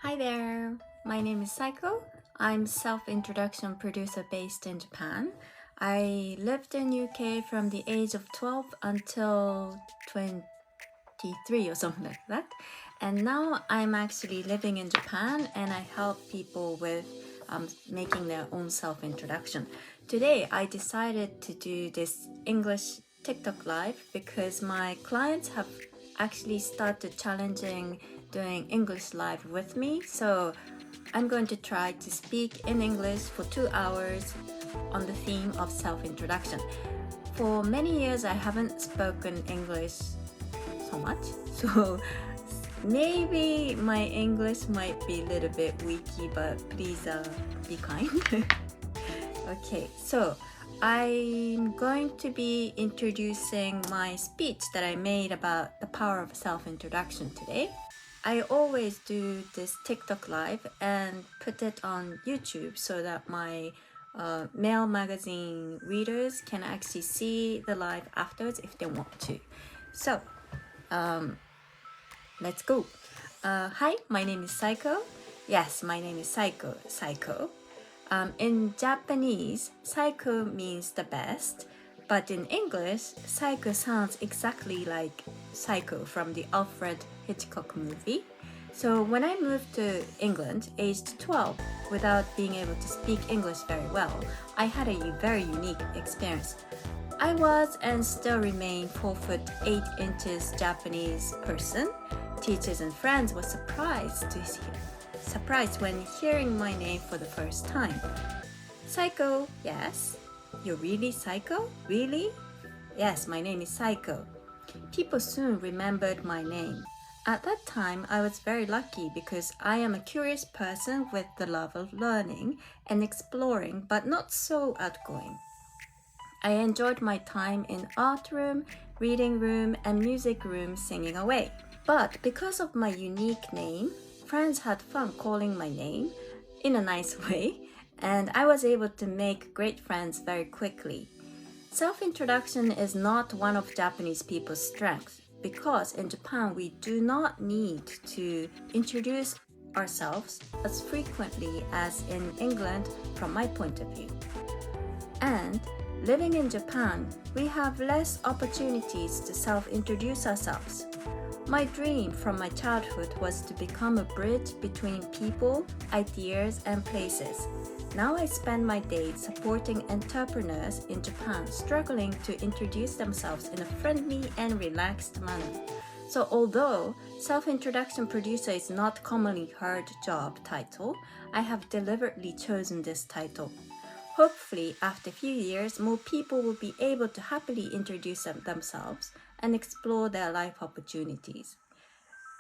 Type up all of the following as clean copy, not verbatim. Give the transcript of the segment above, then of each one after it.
Hi there, my name is Saiko. I'm self-introduction producer based in Japan. I lived in UK from the age of 12 until 23 or something like that. And now I'm actually living in Japan and I help people with making their own self-introduction. Today I decided to do this English TikTok live because my clients have actually started challenging doing English live with me. So I'm going to try to speak in English for 2 hours on the theme of self-introduction. For many years I haven't spoken English so much, so maybe my English might be a little bit weaky, but please be kind. Okay, so I'm going to be introducing my speech that I made about the power of self-introduction today. I always do this TikTok live and put it on YouTube so that my mail magazine readers can actually see the live afterwards if they want to. So let's go. Hi, my name is Saiko. Yes, my name is Saiko. In Japanese, Saiko means the best, but in English, Saiko sounds exactly like Psycho from the Alfred Hitchcock movie. So when I moved to England, aged 12, without being able to speak English very well, I had a very unique experience. I was and still remain 4 foot 8 inches Japanese person. Teachers and friends were surprised when hearing my name for the first time. Saiko, yes. You're really Saiko? Really? Yes, my name is Saiko. People soon remembered my name. At that time, I was very lucky because I am a curious person with the love of learning and exploring, but not so outgoing. I enjoyed my time in art room, reading room, and music room singing away. But because of my unique name, friends had fun calling my name in a nice way, and I was able to make great friends very quickly. Self-introduction is not one of Japanese people's strengths because in Japan we do not need to introduce ourselves as frequently as in England from my point of view. And living in Japan, we have less opportunities to self-introduce ourselves. My dream from my childhood was to become a bridge between people, ideas, and places. Now I spend my days supporting entrepreneurs in Japan struggling to introduce themselves in a friendly and relaxed manner. So although self-introduction producer is not commonly heard job title, I have deliberately chosen this title. Hopefully, after a few years, more people will be able to happily introduce themselves and explore their life opportunities.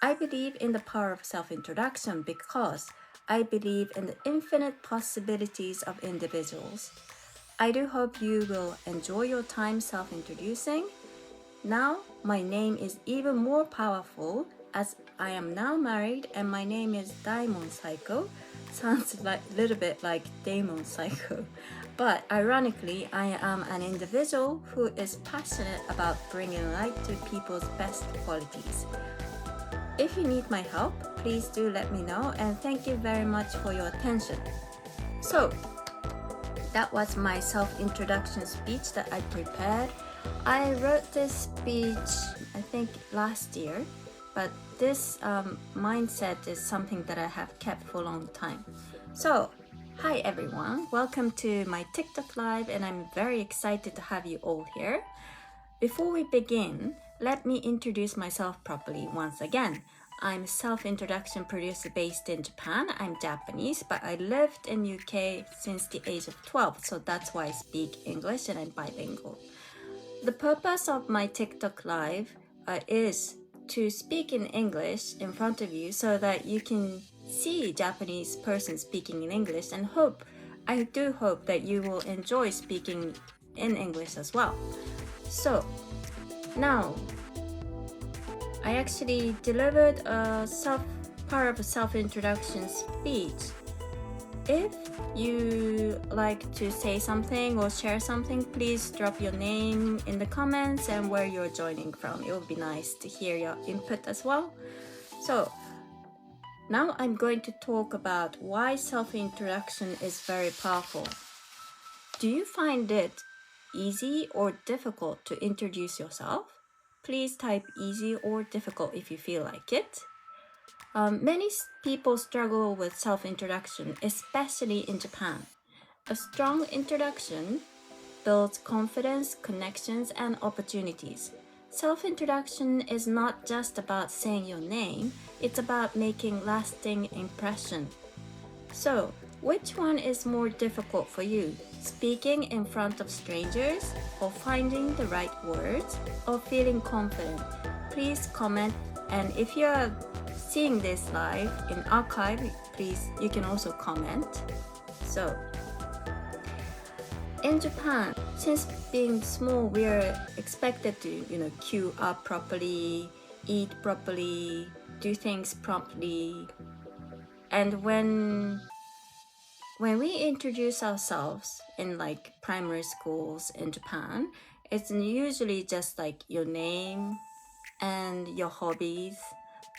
I believe in the power of self-introduction because I believe in the infinite possibilities of individuals. I do hope you will enjoy your time self-introducing. Now, my name is even more powerful as I am now married and my name is Daimon Saiko. Sounds like a little bit like Daimon Saiko. But ironically, I am an individual who is passionate about bringing light to people's best qualities. If you need my help, please do let me know and thank you very much for your attention. So, that was my self-introduction speech that I prepared. I wrote this speech, I think last year, but this mindset is something that I have kept for a long time. So, hi everyone, welcome to my TikTok live and I'm very excited to have you all here. Before we begin, let me introduce myself properly once again. I'm a self-introduction producer based in Japan. I'm Japanese, but I lived in UK since the age of 12, so that's why I speak English and I'm bilingual. The purpose of my TikTok live is to speak in English in front of you so that you can see Japanese person speaking in English and I do hope that you will enjoy speaking in English as well. So now I actually delivered a part of a self-introduction speech. If you like to say something or share something, please drop your name in the comments and where you're joining from. It would be nice to hear your input as well. So Now I'm going to talk about why self-introduction is very powerful. Do you find it easy or difficult to introduce yourself? Please type easy or difficult if you feel like it. Many people struggle with self-introduction, especially in Japan. A strong introduction builds confidence, connections, and opportunities. Self-introduction is not just about saying your name, it's about making lasting impression. So, which one is more difficult for you? Speaking in front of strangers, or finding the right words, or feeling confident? Please comment, and if you're seeing this live in archive, please, you can also comment. So, in Japan, since being small, we are expected to, queue up properly, eat properly, do things promptly. And when we introduce ourselves in like primary schools in Japan, it's usually just like your name and your hobbies.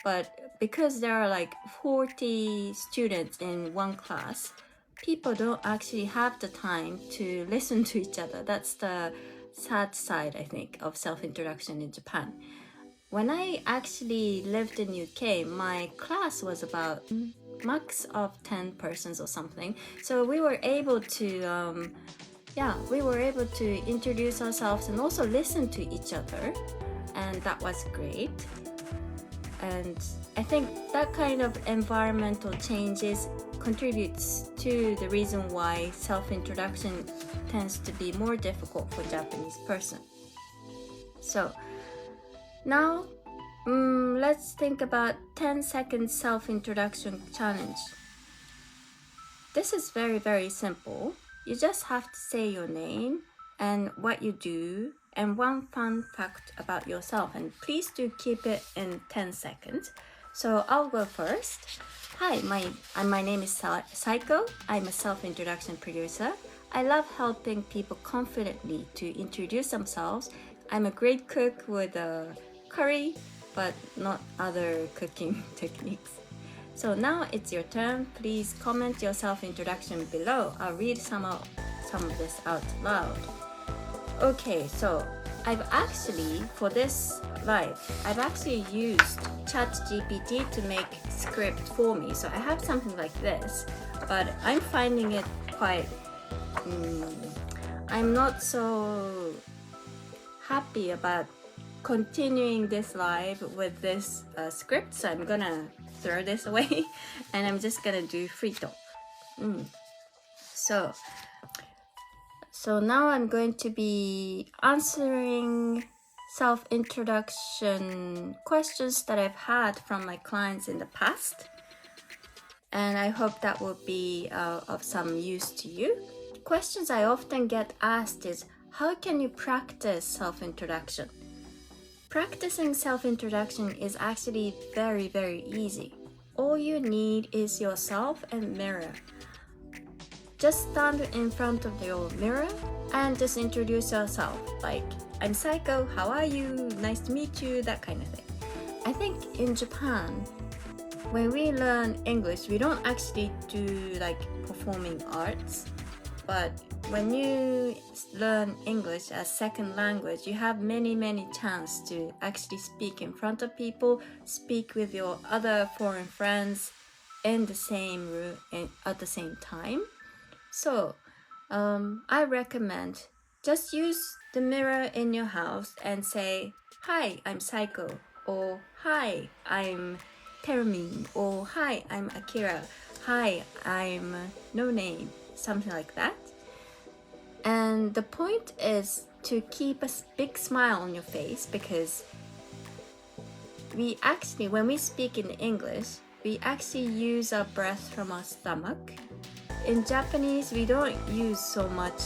But because there are like 40 students in one class, people don't actually have the time to listen to each other. That's the sad side, I think, of self-introduction in Japan. When I actually lived in UK, my class was about max of 10 persons or something. So we were able to, introduce ourselves and also listen to each other. And that was great. And I think that kind of environmental changes contributes to the reason why self-introduction tends to be more difficult for Japanese person. So now let's think about 10-second self-introduction challenge. This is very, very simple. You just have to say your name and what you do and one fun fact about yourself, and please do keep it in 10 seconds. So I'll go first. Hi, my name is Saiko. I'm a self-introduction producer. I love helping people confidently to introduce themselves. I'm a great cook with curry, but not other cooking techniques. So now it's your turn. Please comment your self-introduction below. I'll read some of this out loud. Okay, so for this live, I've actually used ChatGPT to make script for me. So I have something like this, but I'm finding it quite, I'm not so happy about continuing this live with this script. So I'm gonna throw this away and I'm just gonna do free talk. So now I'm going to be answering self-introduction questions that I've had from my clients in the past. And I hope that will be of some use to you. Questions I often get asked is, how can you practice self-introduction? Practicing self-introduction is actually very, very easy. All you need is yourself and mirror. Just stand in front of your mirror and just introduce yourself. Like, I'm Saiko, how are you? Nice to meet you, that kind of thing. I think in Japan, when we learn English, we don't actually do like performing arts. But when you learn English as second language, you have many chances to actually speak in front of people, speak with your other foreign friends in the same room at the same time. So I recommend just use the mirror in your house and say, hi, I'm Saiko, or hi, I'm Termin, or hi, I'm Akira, hi, I'm no name, something like that. And the point is to keep a big smile on your face, because when we speak in English, we actually use our breath from our stomach. In Japanese, we don't use so much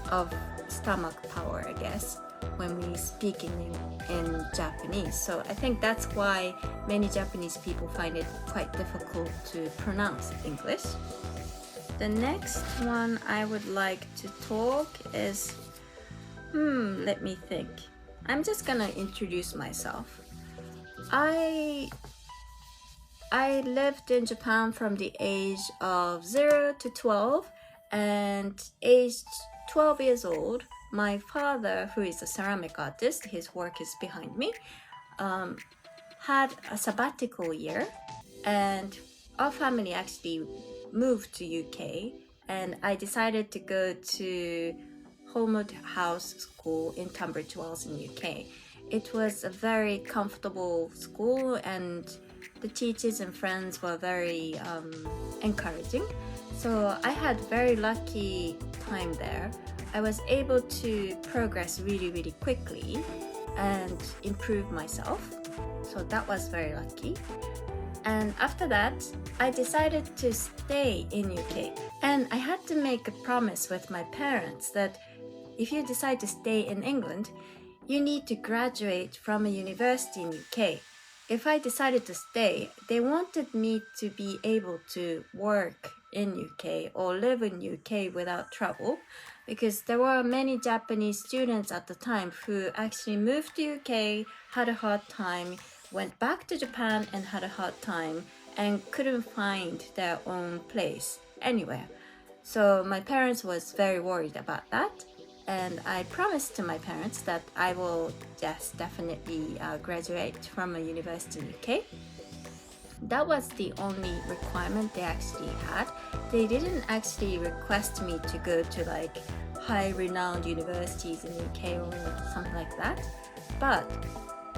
of stomach power, I guess, when we speak in Japanese. So I think that's why many Japanese people find it quite difficult to pronounce English. The next one I would like to talk is, let me think. I'm just gonna introduce myself. I lived in Japan from the age of 0 to 12, and aged 12 years old, my father, who is a ceramic artist, his work is behind me, had a sabbatical year, and our family actually moved to UK, and I decided to go to Holmwood House School in Tunbridge Wells in UK. It was a very comfortable school, and the teachers and friends were very encouraging. So I had very lucky time there. I was able to progress really quickly and improve myself. So that was very lucky. And after that, I decided to stay in UK. And I had to make a promise with my parents that if you decide to stay in England, you need to graduate from a university in UK. If I decided to stay, they wanted me to be able to work in UK or live in UK without trouble, because there were many Japanese students at the time who actually moved to UK, had a hard time, went back to Japan and had a hard time and couldn't find their own place anywhere. So my parents was very worried about that, and I promised to my parents that I will just definitely graduate from a university in UK. That was the only requirement they actually had. They didn't actually request me to go to like high renowned universities in UK or something like that. But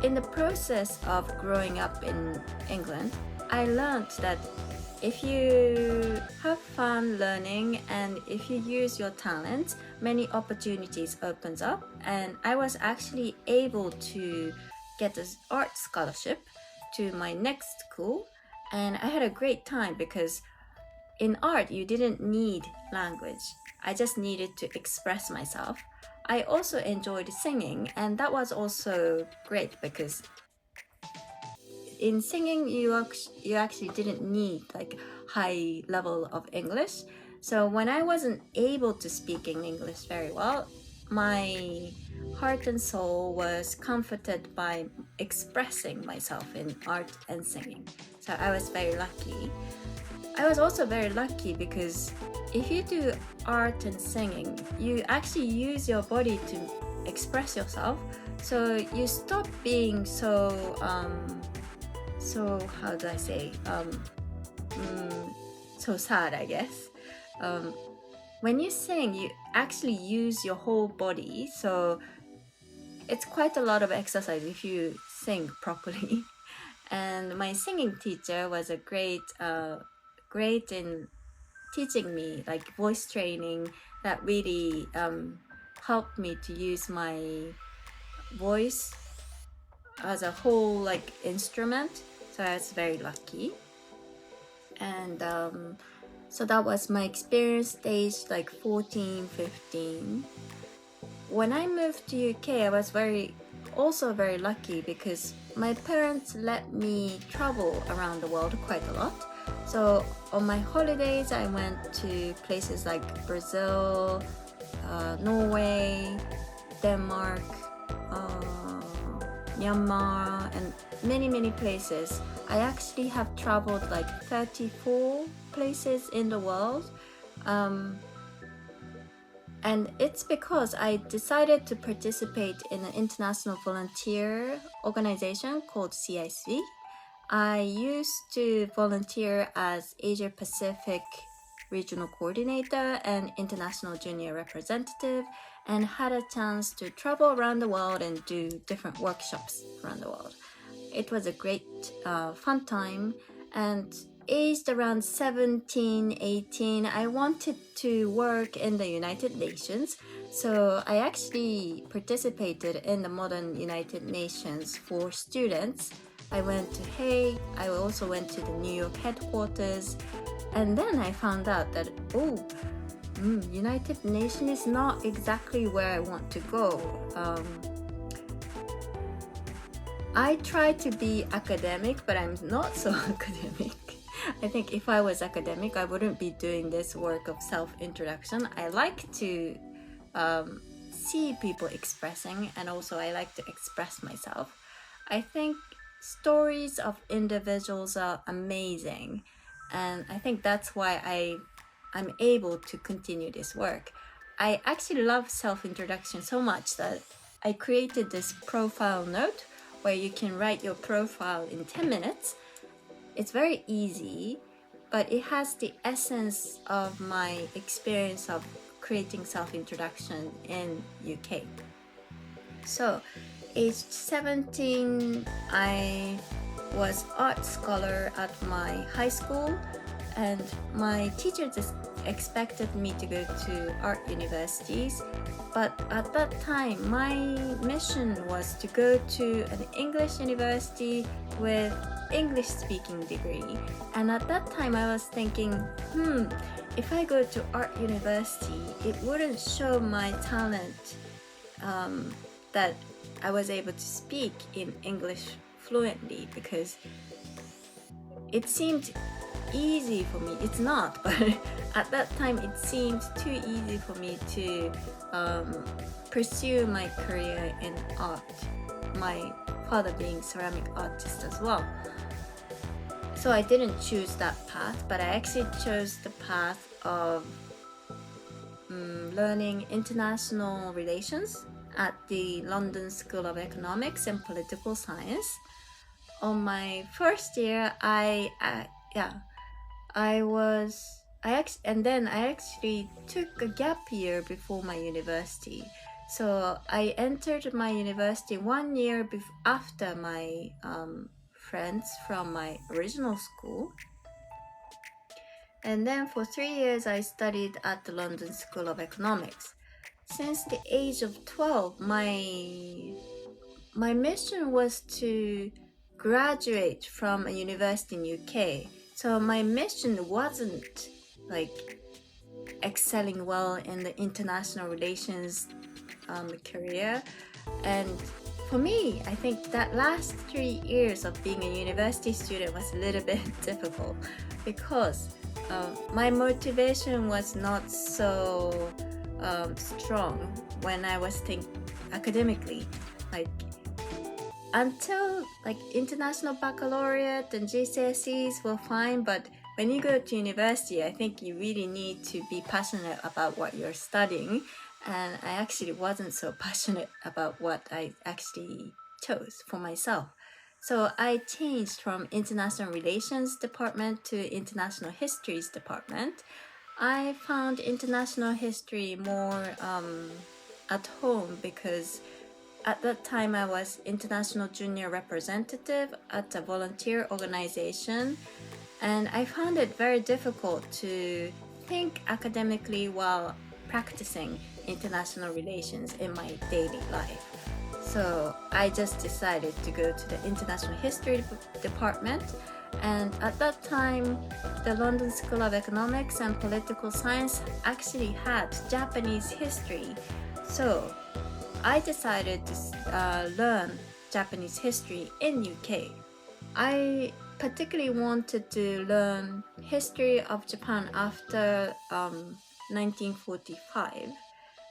in the process of growing up in England, I learned that if you have fun learning and if you use your talents, many opportunities opens up. And I was actually able to get an art scholarship to my next school, and I had a great time because in art you didn't need language. I just needed to express myself. I also enjoyed singing, and that was also great because in singing you actually didn't need like high level of English. So when I wasn't able to speak in English very well, my heart and soul was comforted by expressing myself in art and singing. So I was very lucky. I was also very lucky because if you do art and singing, you actually use your body to express yourself. So you stop being so how do I say, so sad, I guess. When you sing, you actually use your whole body, so it's quite a lot of exercise if you sing properly. And my singing teacher was a great in teaching me like voice training that really helped me to use my voice as a whole like instrument. So I was very lucky. And so that was my experience stage like 14, 15. When I moved to UK, I was also very lucky because my parents let me travel around the world quite a lot. So on my holidays, I went to places like Brazil, Norway, Denmark, Myanmar, and many places. I actually have traveled like 34 places in the world. And it's because I decided to participate in an international volunteer organization called CIC. I used to volunteer as Asia Pacific Regional Coordinator and International Junior Representative, and had a chance to travel around the world and do different workshops around the world. It was a great fun time, and aged around 17, 18, I wanted to work in the United Nations. So I actually participated in the Modern United Nations for students. I went to Hague, I also went to the New York headquarters, and then I found out that, United Nations is not exactly where I want to go. I try to be academic, but I'm not so academic. I think if I was academic, I wouldn't be doing this work of self-introduction. I like to see people expressing, and also I like to express myself. I think stories of individuals are amazing, and I think that's why I'm able to continue this work. I actually love self-introduction so much that I created this profile note where you can write your profile in 10 minutes. It's very easy, but it has the essence of my experience of creating self-introduction in UK. So, aged 17, I was art scholar at my high school, and my teacher just expected me to go to art universities. But at that time, my mission was to go to an English university with English speaking degree. And at that time, I was thinking, if I go to art university, it wouldn't show my talent that I was able to speak in English fluently, because it seemed easy for me. It's not, but at that time it seemed too easy for me to pursue my career in art, my father being ceramic artist as well. So I didn't choose that path, but I actually chose the path of learning international relations at the London School of Economics and Political Science. On my first year, I actually took a gap year before my university. So I entered my university 1 year after my friends from my original school. And then for 3 years, I studied at the London School of Economics. Since the age of 12, my mission was to graduate from a university in UK. So my mission wasn't like excelling well in the international relations career. And for me, I think that last 3 years of being a university student was a little bit difficult, because my motivation was not so strong when I was thinking academically. Like, until like international baccalaureate and GCSEs were fine, but when you go to university, I think you really need to be passionate about what you're studying, and I actually wasn't so passionate about what I actually chose for myself. So I changed from international relations department to international histories department. I found international history more at home, because at that time I was international junior representative at a volunteer organization, and I found it very difficult to think academically while practicing international relations in my daily life. So I just decided to go to the international history department. And at that time, the London School of Economics and Political Science actually had Japanese history. So I decided to learn Japanese history in UK. I particularly wanted to learn history of Japan after 1945,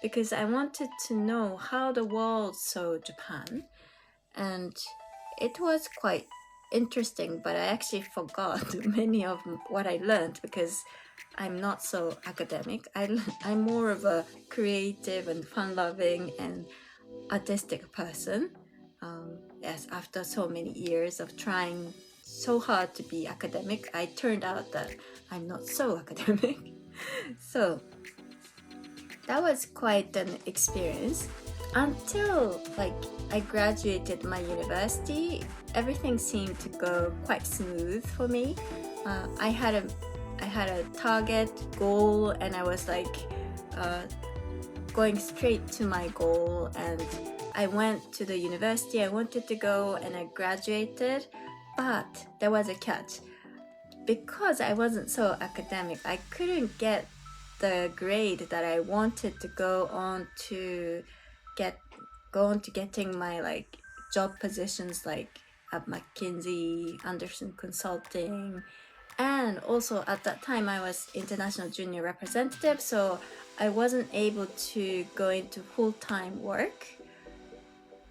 because I wanted to know how the world saw Japan, and it was quite interesting, but I actually forgot many of what I learned because I'm not so academic. I'm more of a creative and fun-loving and artistic person. Yes, after so many years of trying so hard to be academic, I turned out that I'm not so academic. So that was quite an experience. Until I graduated my university, everything seemed to go quite smooth for me. I had a target goal, and I was going straight to my goal, and I went to the university I wanted to go, and I graduated. But there was a catch. Because I wasn't so academic, I couldn't get the grade that I wanted to go on to getting my job positions at McKinsey, Anderson Consulting, and also at that time I was international junior representative, so I wasn't able to go into full-time work.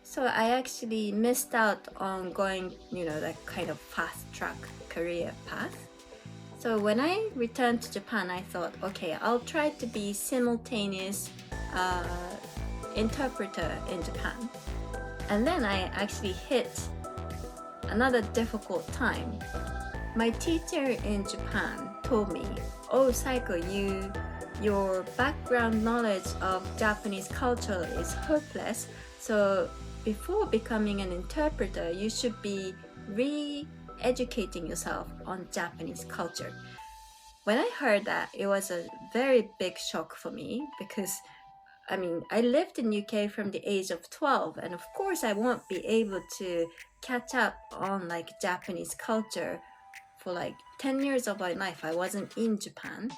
So I actually missed out on going, that kind of fast track career path. So when I returned to Japan, I thought, okay, I'll try to be simultaneous interpreter in Japan. And then I actually hit another difficult time. My teacher in Japan told me, "Oh, Saiko, your background knowledge of Japanese culture is hopeless. So before becoming an interpreter, you should be re-educating yourself on Japanese culture." When I heard that, it was a very big shock for me because I lived in UK from the age of 12, and of course I won't be able to catch up on like Japanese culture for like 10 years of my life. I wasn't in Japan.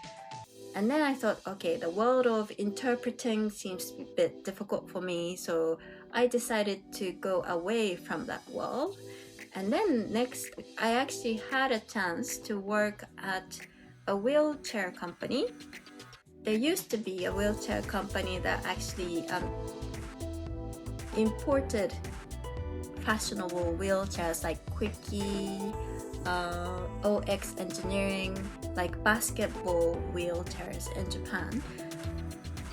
And then I thought, okay, the world of interpreting seems to be a bit difficult for me, so I decided to go away from that world. And then next, I actually had a chance to work at a wheelchair company. There used to be a wheelchair company that actually imported fashionable wheelchairs like Quickie, OX Engineering, like basketball wheelchairs in Japan.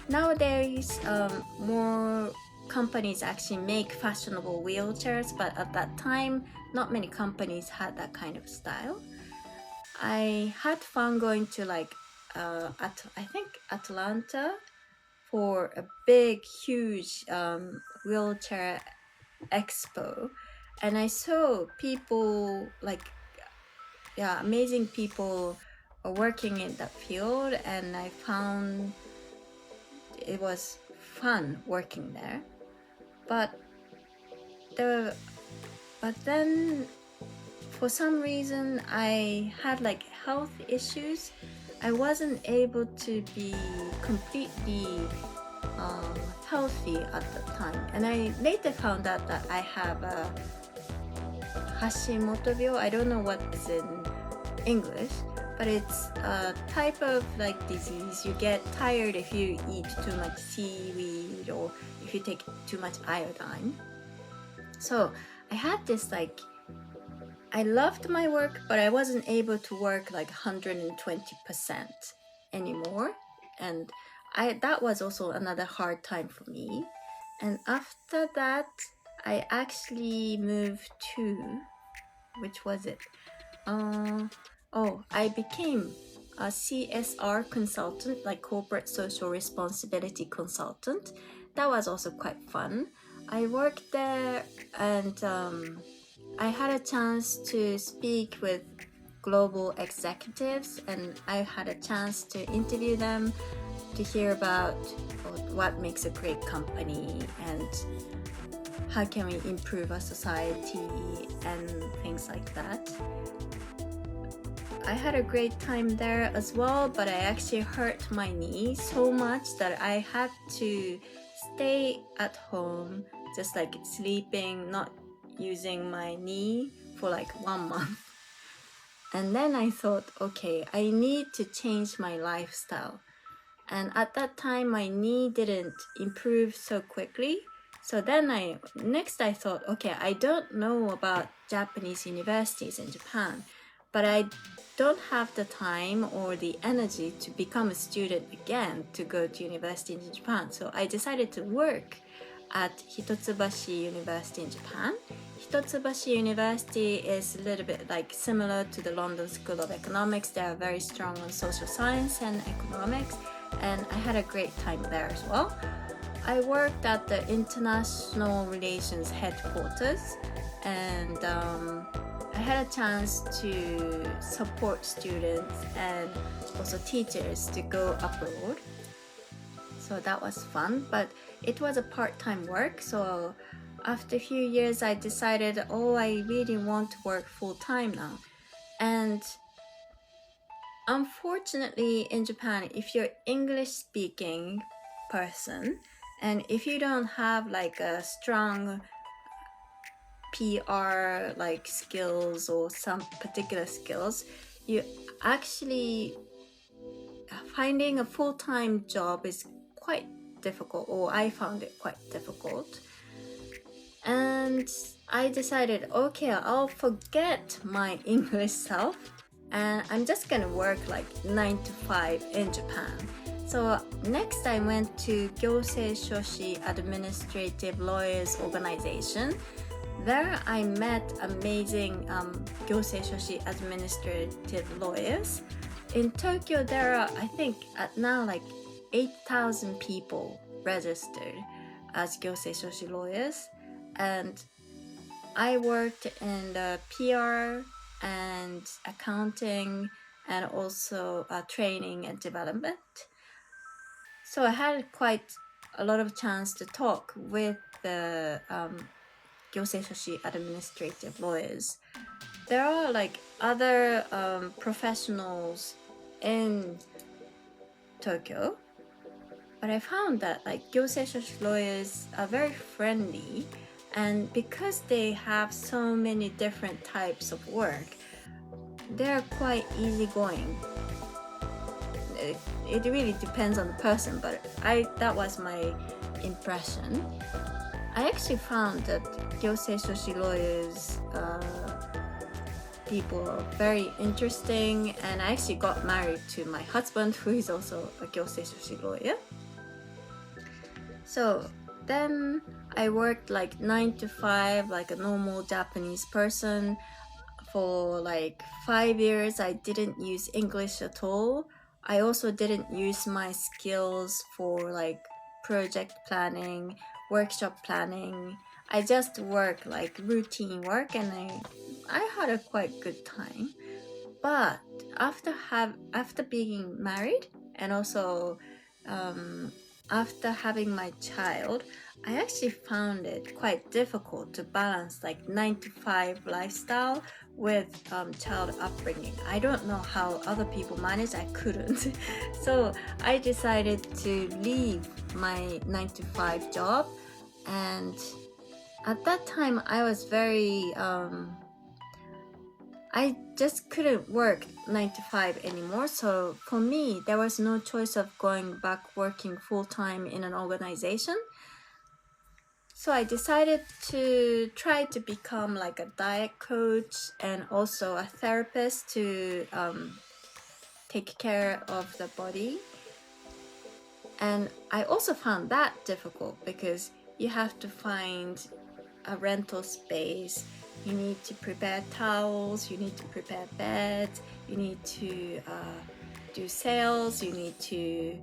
Nowadays, more companies actually make fashionable wheelchairs, but at that time, not many companies had that kind of style. I had fun going to I think Atlanta for a big, huge wheelchair expo, and I saw people amazing people are working in that field, and I found it was fun working there. But then for some reason I had like health issues. I wasn't able to be completely healthy at the time, and I later found out that I have a Hashimoto. I don't know what's in English, but it's a type of like disease. You get tired if you eat too much seaweed or if you take too much iodine. So I had this I loved my work, but I wasn't able to work like 120% anymore, and that was also another hard time for me. And after that, I actually moved to, which was it? I became a CSR consultant, like corporate social responsibility consultant. That was also quite fun. I worked there, and I had a chance to speak with global executives, and I had a chance to interview them to hear about what makes a great company and how can we improve our society and things like that. I had a great time there as well, but I actually hurt my knee so much that I had to stay at home, just like sleeping, not using my knee for like 1 month. And then I thought, okay, I need to change my lifestyle. And at that time, my knee didn't improve so quickly. So then I thought, okay, I don't know about Japanese universities in Japan, but I don't have the time or the energy to become a student again to go to university in Japan. So I decided to work at Hitotsubashi University in Japan. Hitotsubashi University is a little bit like similar to the London School of Economics. They are very strong on social science and economics, and I had a great time there as well. I worked at the international relations headquarters, and I had a chance to support students and also teachers to go abroad. So that was fun, but it was a part-time work. So after a few years, I decided, I really want to work full-time now. And unfortunately, in Japan, if you're English-speaking person, and if you don't have like a strong PR like skills or some particular skills, you actually finding a full-time job is quite difficult, or I found it quite difficult. And I decided, okay, I'll forget my English self and I'm just gonna work like 9 to 5 in Japan. So next I went to Gyosei Shoshi Administrative Lawyers Organization. There I met amazing Gyosei Shoshi Administrative Lawyers. In Tokyo there are, I think, at now like 8,000 people registered as Gyosei Shoshi lawyers. And I worked in the PR and accounting and also training and development. So I had quite a lot of chance to talk with the Gyosei Shoshi administrative lawyers. There are like other professionals in Tokyo, but I found that like Gyosei Shoshi lawyers are very friendly, and because they have so many different types of work, they're quite easygoing. It really depends on the person, but that was my impression. I actually found that Gyosei Shoshi lawyers people are very interesting, and I actually got married to my husband, who is also a Gyosei Shoshi lawyer. So then I worked like 9 to 5 like a normal Japanese person. For like 5 years I didn't use English at all. I also didn't use my skills for like project planning, workshop planning. I just work like routine work, and I had a quite good time. But after being married and also after having my child, I actually found it quite difficult to balance like 9 to 5 lifestyle with child upbringing. I don't know how other people manage. I couldn't. So I decided to leave my 9 to 5 job, and at that time I was very I just couldn't work 9 to 5 anymore. So for me, there was no choice of going back working full-time in an organization. So I decided to try to become like a diet coach and also a therapist to take care of the body. And I also found that difficult because you have to find a rental space. You need to prepare towels, you need to prepare beds, you need to do sales, you need to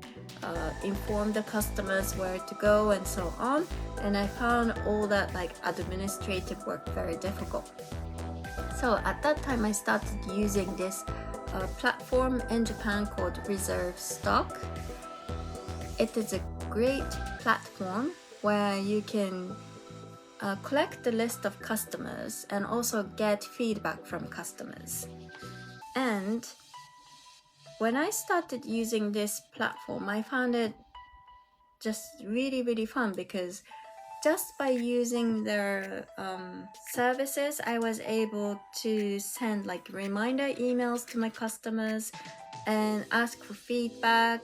inform the customers where to go and so on. And I found all that like administrative work very difficult. So at that time I started using this platform in Japan called Reserve Stock. It is a great platform where you can collect the list of customers and also get feedback from customers. And when I started using this platform, I found it just really fun, because just by using their services, I was able to send like reminder emails to my customers and ask for feedback,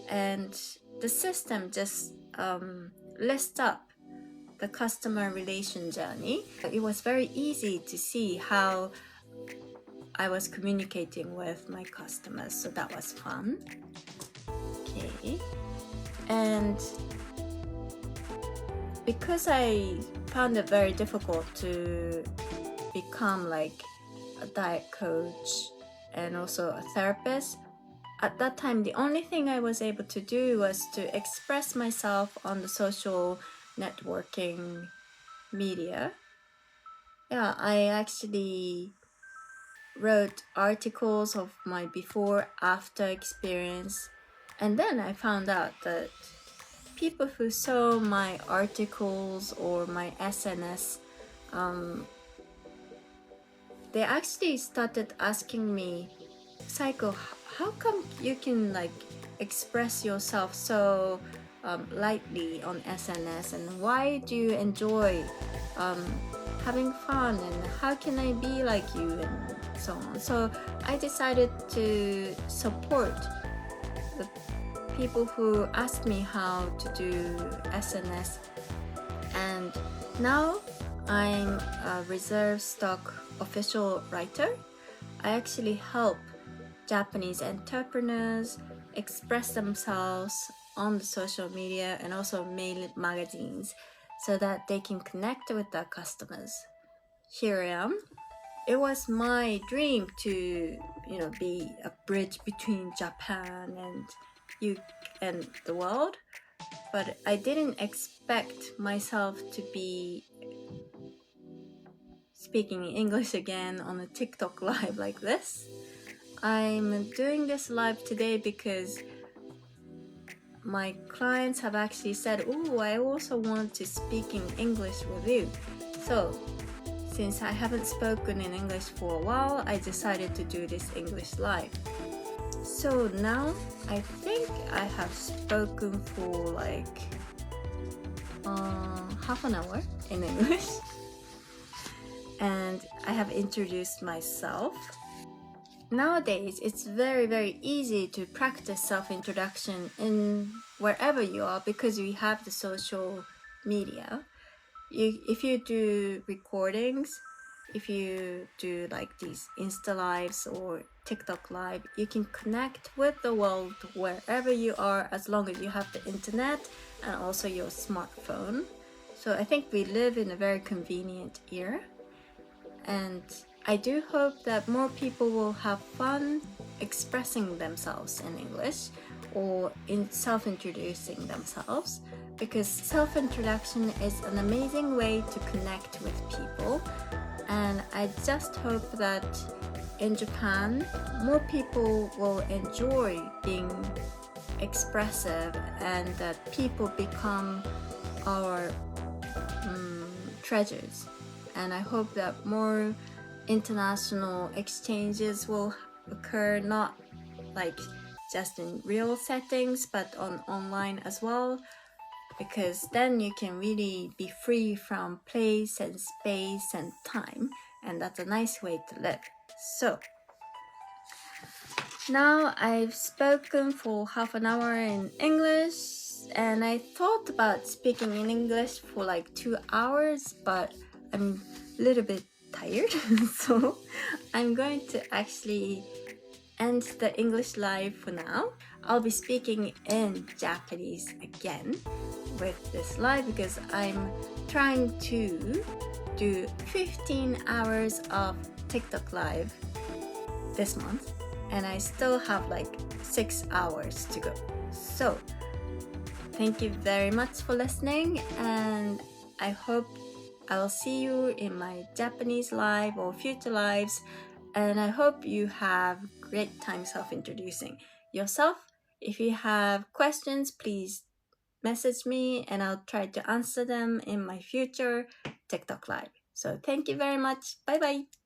and the system just lists up the customer relation journey. It was very easy to see how I was communicating with my customers, so that was fun. Okay, and because I found it very difficult to become like a diet coach and also a therapist, at that time the only thing I was able to do was to express myself on the social networking media. Yeah, I actually wrote articles of my before after experience, and then I found out that people who saw my articles or my SNS, they actually started asking me, Saiko, how come you can like express yourself so lightly on SNS, and why do you enjoy having fun, and how can I be like you, and so on. So I decided to support the people who asked me how to do SNS, and now I'm a reserve stock official writer. I actually help Japanese entrepreneurs express themselves on the social media and also mail magazines so that they can connect with their customers. Here I am. It was my dream to, be a bridge between Japan and you and the world, but I didn't expect myself to be speaking English again on a TikTok live like this. I'm doing this live today because my clients have actually said, "Oh, I also want to speak in English with you." So, since I haven't spoken in English for a while, I decided to do this English live. So now I think I have spoken for like half an hour in English. And I have introduced myself. Nowadays, it's very easy to practice self-introduction in wherever you are because we have the social media. If you do recordings, if you do like these Insta lives or TikTok live, you can connect with the world wherever you are as long as you have the internet and also your smartphone. So I think we live in a very convenient era. And I do hope that more people will have fun expressing themselves in English or in self-introducing themselves, because self-introduction is an amazing way to connect with people. And I just hope that in Japan, more people will enjoy being expressive and that people become our treasures. And I hope that more international exchanges will occur, not like just in real settings, but online as well, because then you can really be free from place and space and time, and that's a nice way to live. So now I've spoken for half an hour in English, and I thought about speaking in English for like 2 hours, but I'm a little bit tired, so I'm going to actually end the English live for now. I'll be speaking in Japanese again with this live because I'm trying to do 15 hours of TikTok live this month, and I still have like 6 hours to go. So thank you very much for listening, and I hope I'll see you in my Japanese live or future lives, and I hope you have great time self-introducing yourself. If you have questions, please message me and I'll try to answer them in my future TikTok live. So thank you very much. Bye bye.